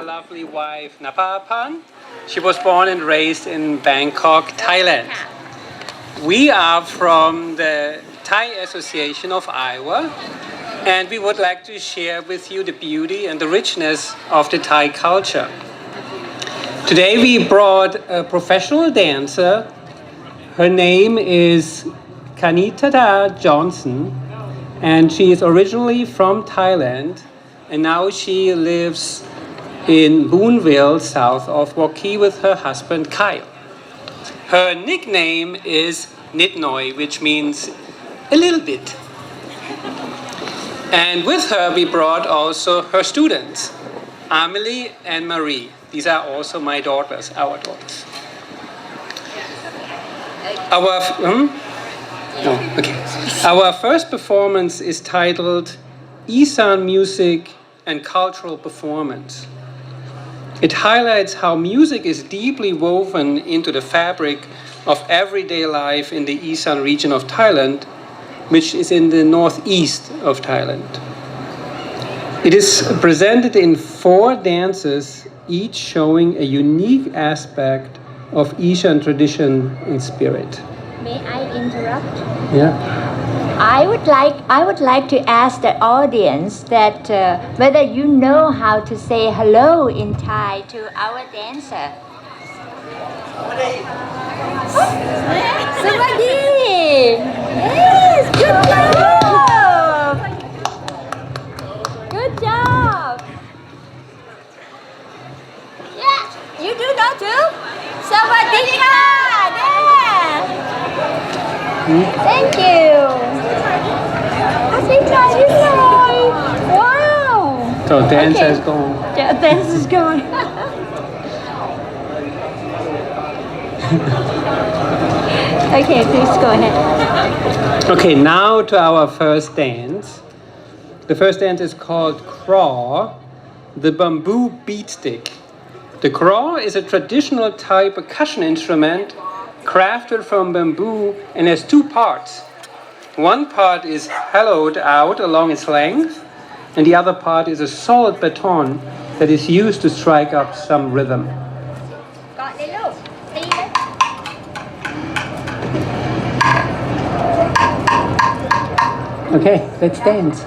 lovely wife, Napapan. She was born and raised in Bangkok, Thailand. We are from the Thai Association of Iowa, and we would like to share with you the beauty and the richness of the Thai culture. Today we brought a professional dancer. Her name is Kanitata Johnson, and she is originally from Thailand, and now she lives in Boonville, south of Waukee, with her husband Kyle. Her nickname is Nitnoi, which means a little bit. And with her we brought also her students, Amelie and Marie. These are also my daughters, our daughters. Our first performance is titled Isan Music and Cultural Performance. It highlights how music is deeply woven into the fabric of everyday life in the Isan region of Thailand, which is in the northeast of Thailand. It is presented in 4 dances, each showing a unique aspect of Isan tradition and spirit. May I interrupt? Yeah. I would like to ask the audience that whether you know how to say hello in Thai to our dancer. Sawadee! Yes, good job! Good job! Yeah, you do know too? Sawadee ka! Thank you. Wow. So dance is going. Yeah, dance is going. Okay, please go ahead. Okay, now to our first dance. The first dance is called Craw, the bamboo beat stick. The craw is a traditional Thai percussion instrument crafted from bamboo and has 2 parts. One part is hollowed out along its length, and the other part is a solid baton that is used to strike up some rhythm. Okay, let's dance.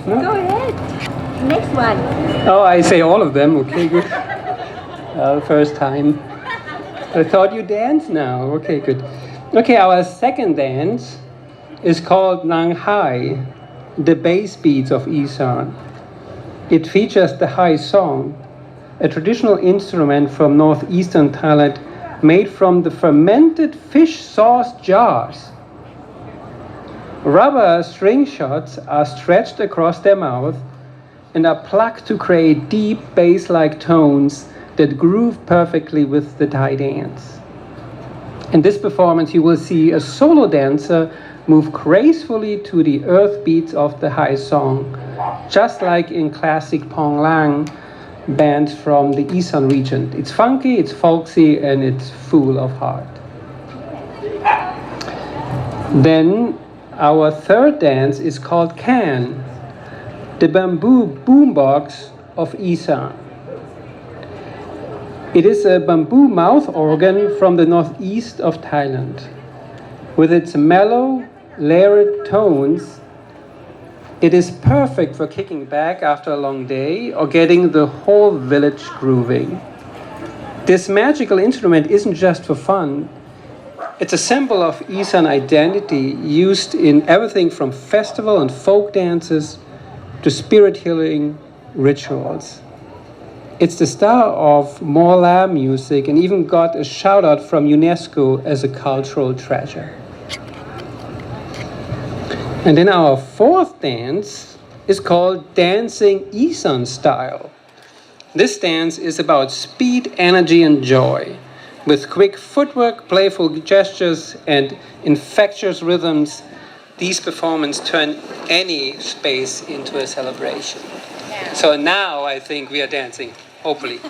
No, go ahead. Next one. Oh, I say all of them. Okay, good. First time. I thought you dance now. Okay, good. Okay, our second dance is called Nang Hai, the bass beats of Isan. It features the Hai song, a traditional instrument from northeastern Thailand made from the fermented fish sauce jars. Rubber string shots are stretched across their mouth and are plucked to create deep bass-like tones that groove perfectly with the Thai dance. In this performance, you will see a solo dancer move gracefully to the earth beats of the Hai song, just like in classic Pong Lang bands from the Isan region. It's funky, it's folksy, and it's full of heart. Then our third dance is called Can, the bamboo boombox of Isan. It is a bamboo mouth organ from the northeast of Thailand. With its mellow, layered tones, it is perfect for kicking back after a long day or getting the whole village grooving. This magical instrument isn't just for fun. It's a symbol of Isan identity, used in everything from festival and folk dances to spirit healing rituals. It's the star of Morla music and even got a shout out from UNESCO as a cultural treasure. And then our fourth dance is called Dancing Isan Style. This dance is about speed, energy, and joy. With quick footwork, playful gestures, and infectious rhythms, these performances turn any space into a celebration. So now I think we are dancing, hopefully.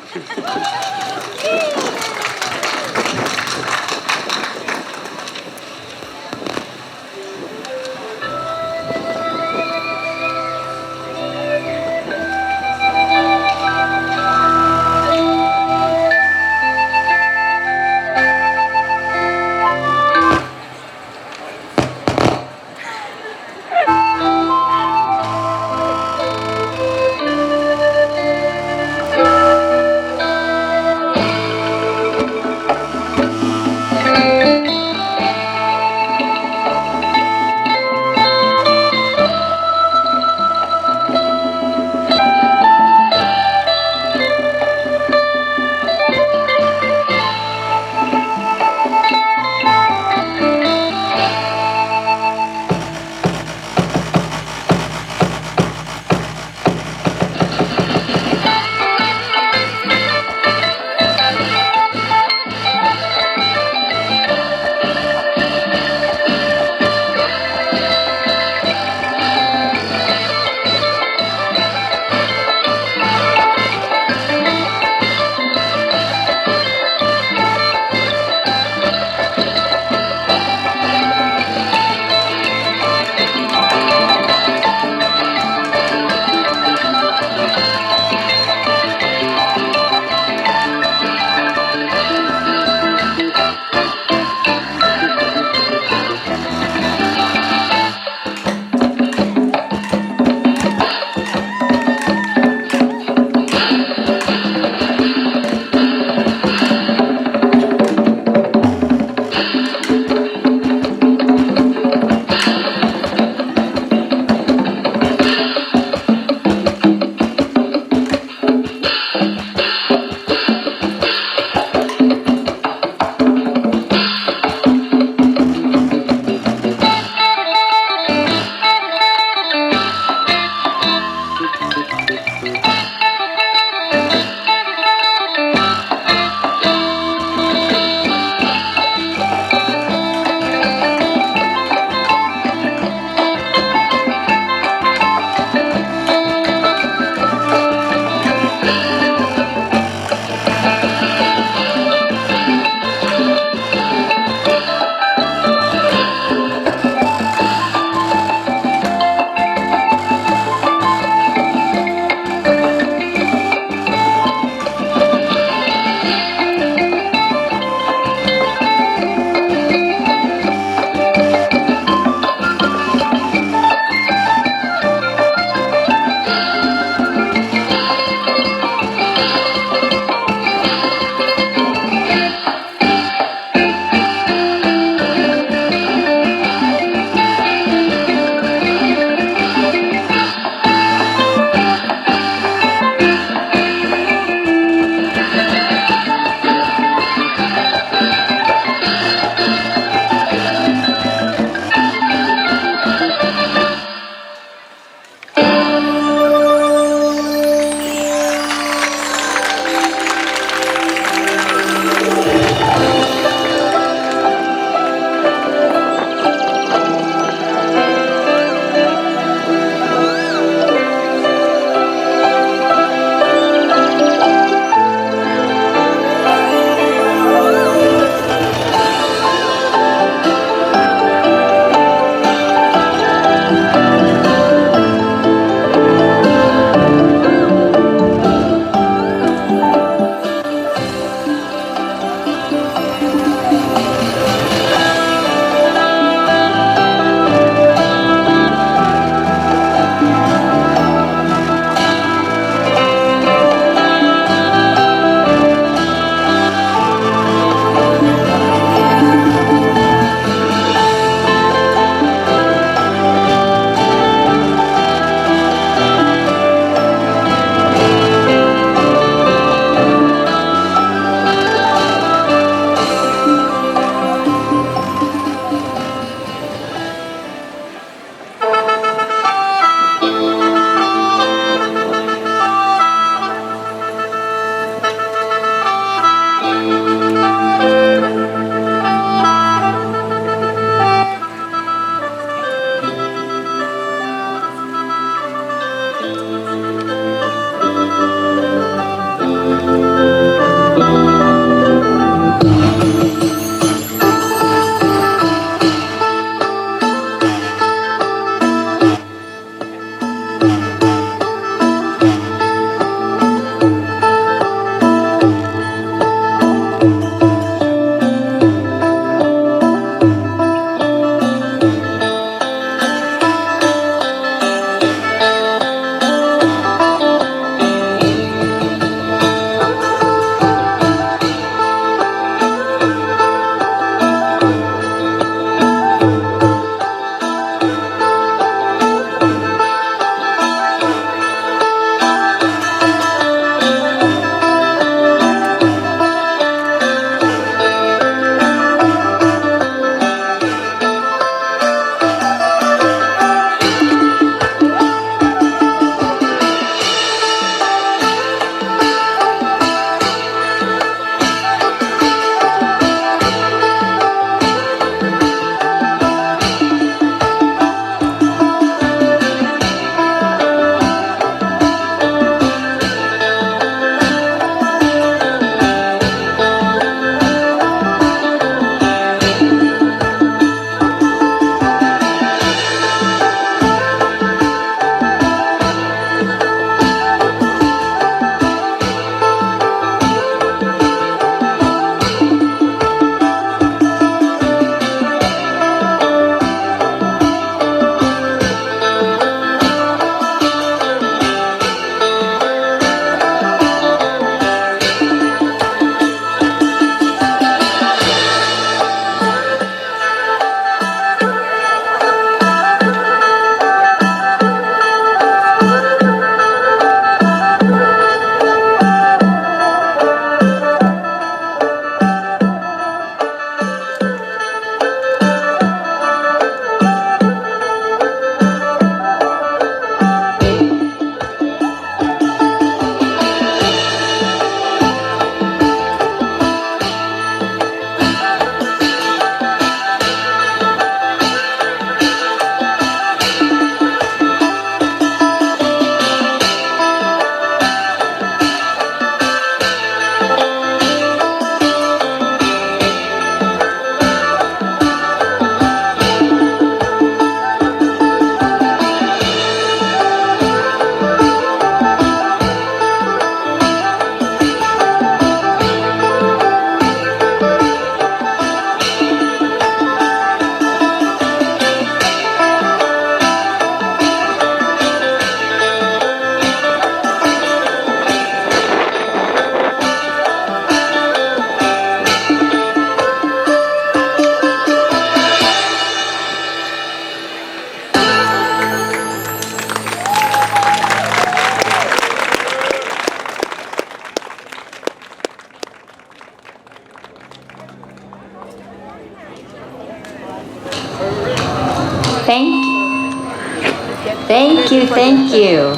Thank you.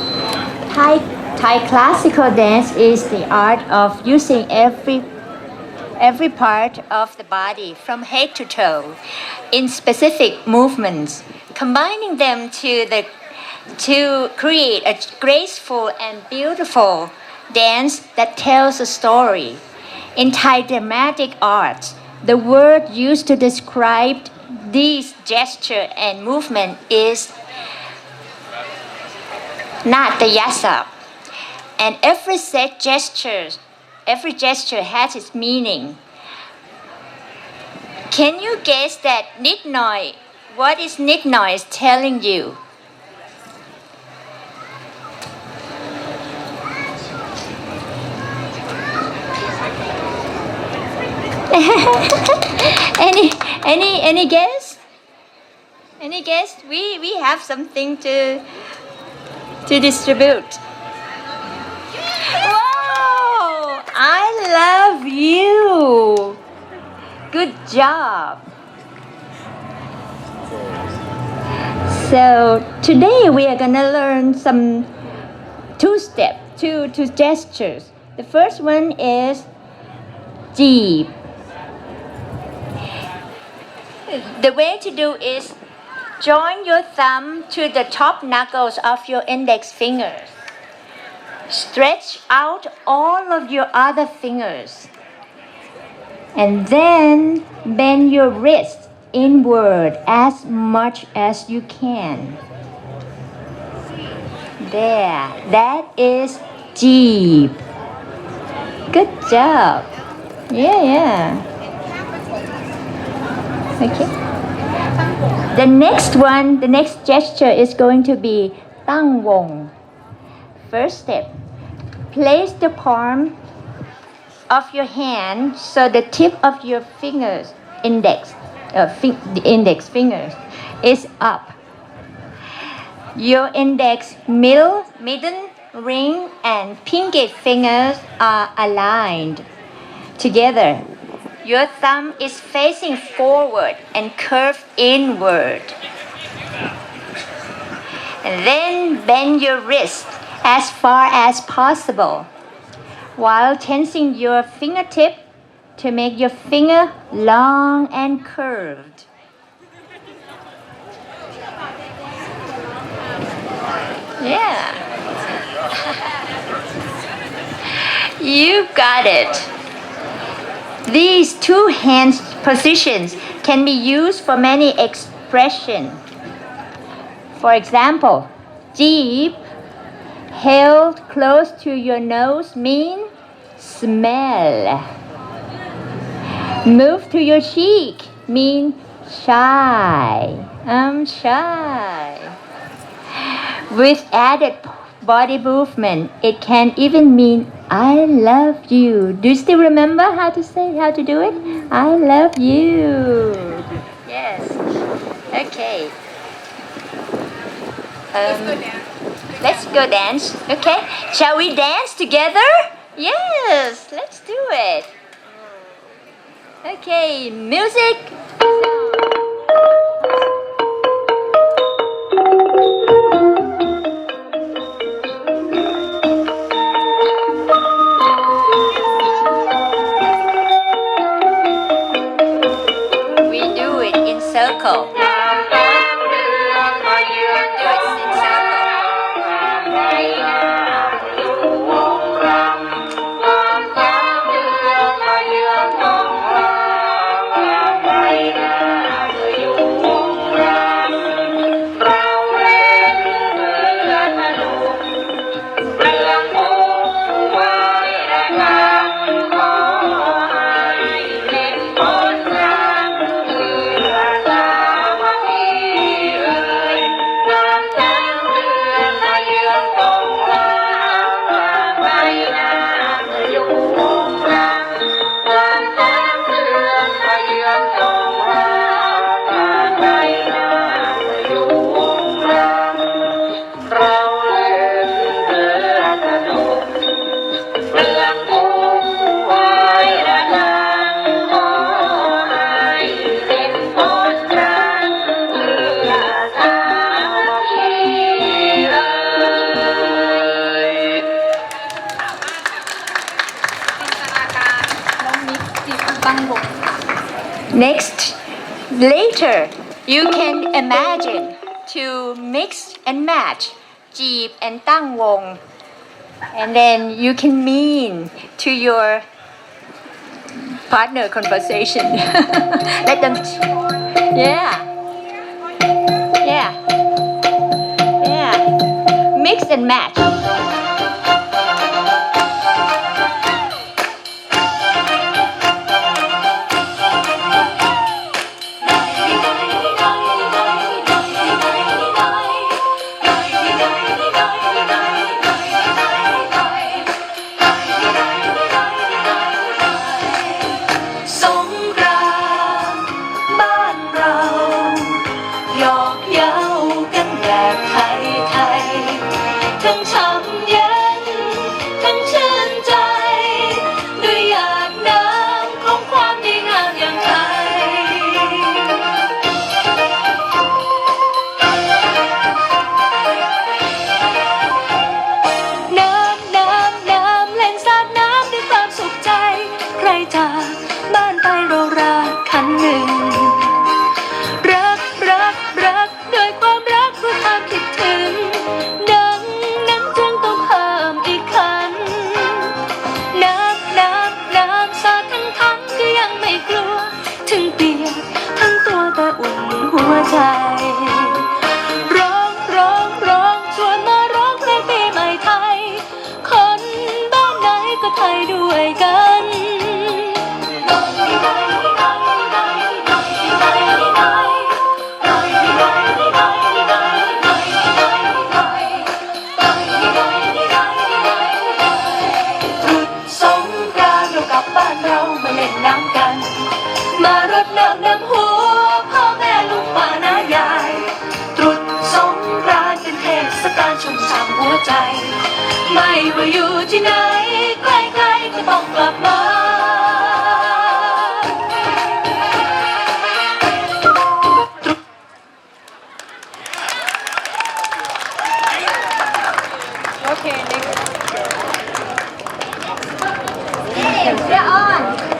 Thai classical dance is the art of using every part of the body from head to toe in specific movements, combining them to create a graceful and beautiful dance that tells a story. In Thai dramatic arts, the word used to describe these gesture and movement is natayasa. And every gesture has its meaning. Can you guess that Nit Noi? What is Nit Noi telling you? any guess? Any guess? We have something to distribute. Wow! I love you. Good job. So today we are gonna learn some two gestures. The first one is jeep. The way to do is join your thumb to the top knuckles of your index fingers. Stretch out all of your other fingers. And then bend your wrist inward as much as you can. There, that is jeep. Good job. Yeah. Okay. The next gesture is going to be tang wong. First step, place the palm of your hand so the tip of your fingers, the index fingers, is up. Your index, middle, ring, and pinky fingers are aligned together. Your thumb is facing forward and curved inward. And then bend your wrist as far as possible while tensing your fingertip to make your finger long and curved. Yeah. You got it. These two hand positions can be used for many expressions. For example, jeep held close to your nose mean smell. Move to your cheek mean shy. I'm shy. With added body movement, it can even mean I love you. Do you still remember how to do it? I love you. Yes. Okay. Let's go dance. Okay. Shall we dance together? Yes. Let's do it. Okay. Music. Circle. Next, later, you can imagine to mix and match จีบ and ตั้งวง and then you can mean to your partner conversation. Let them, yeah, yeah, yeah, mix and match.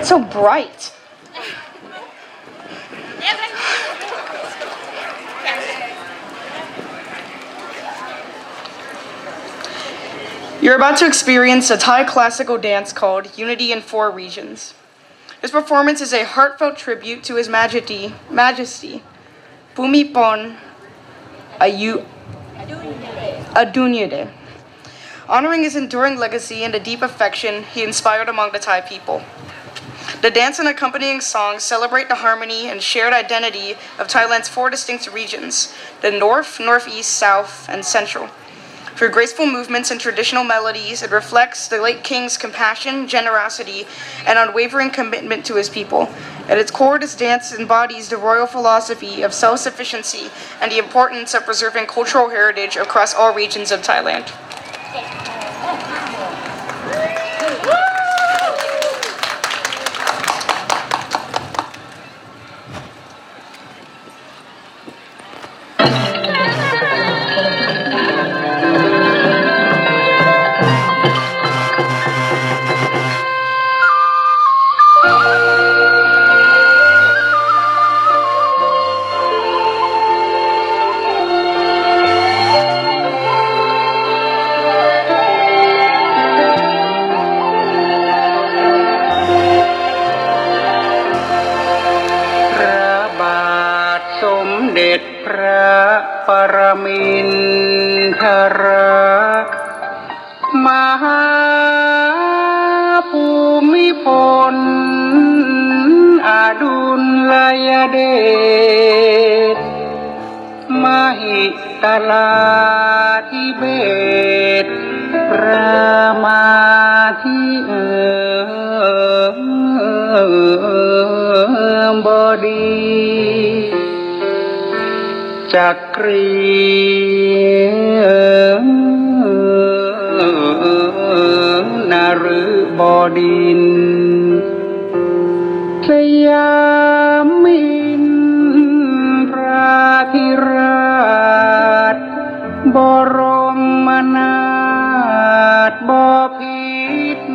So bright. You're about to experience a Thai classical dance called Unity in Four Regions. This performance is a heartfelt tribute to His Majesty, Bhumibol Adulyadej, honoring his enduring legacy and the deep affection he inspired among the Thai people. The dance and accompanying songs celebrate the harmony and shared identity of Thailand's four distinct regions, the North, Northeast, South, and Central. Through graceful movements and traditional melodies, it reflects the late king's compassion, generosity, and unwavering commitment to his people. At its core, this dance embodies the royal philosophy of self-sufficiency and the importance of preserving cultural heritage across all regions of Thailand.ปรมินทรมหาภูมิพลอดุลยเดชมหิตลาธิเบศรรามาธิบดีจักรีนฤบดินสยามินทราธิราชบรมนาถบพิตร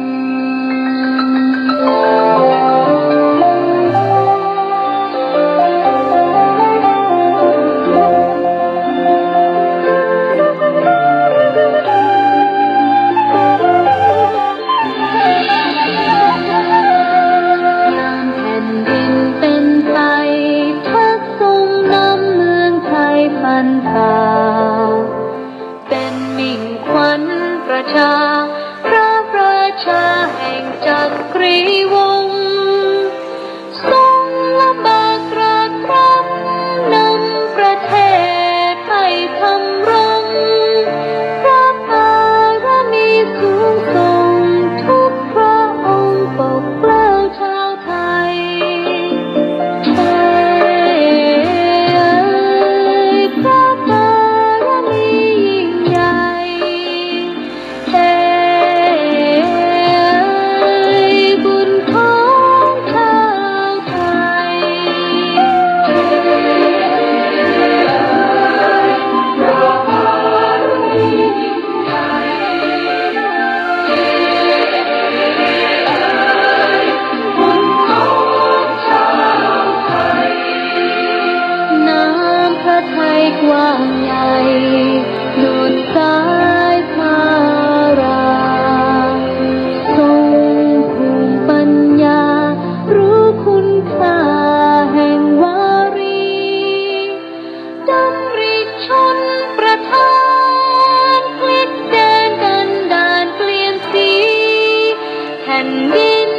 นดิน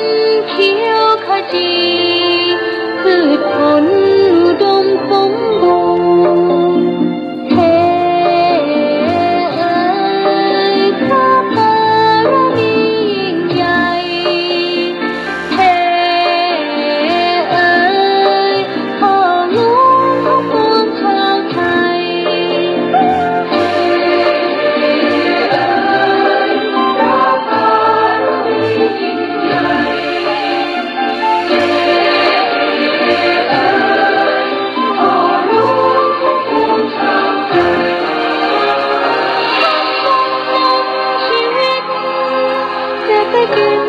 เขียวขจีพืชผลอุดมสมบูรณ์เทเอ่ยพระบารมียิ่งใหญ่เทเอ่ยพ่อหลวงของปวงชาวไทยเทเอ่ยพระบารมียิ่งใหญ่เทเอ่ยพ่อหลวงของปวงชาวไทยชีวิตเศรษฐกิจ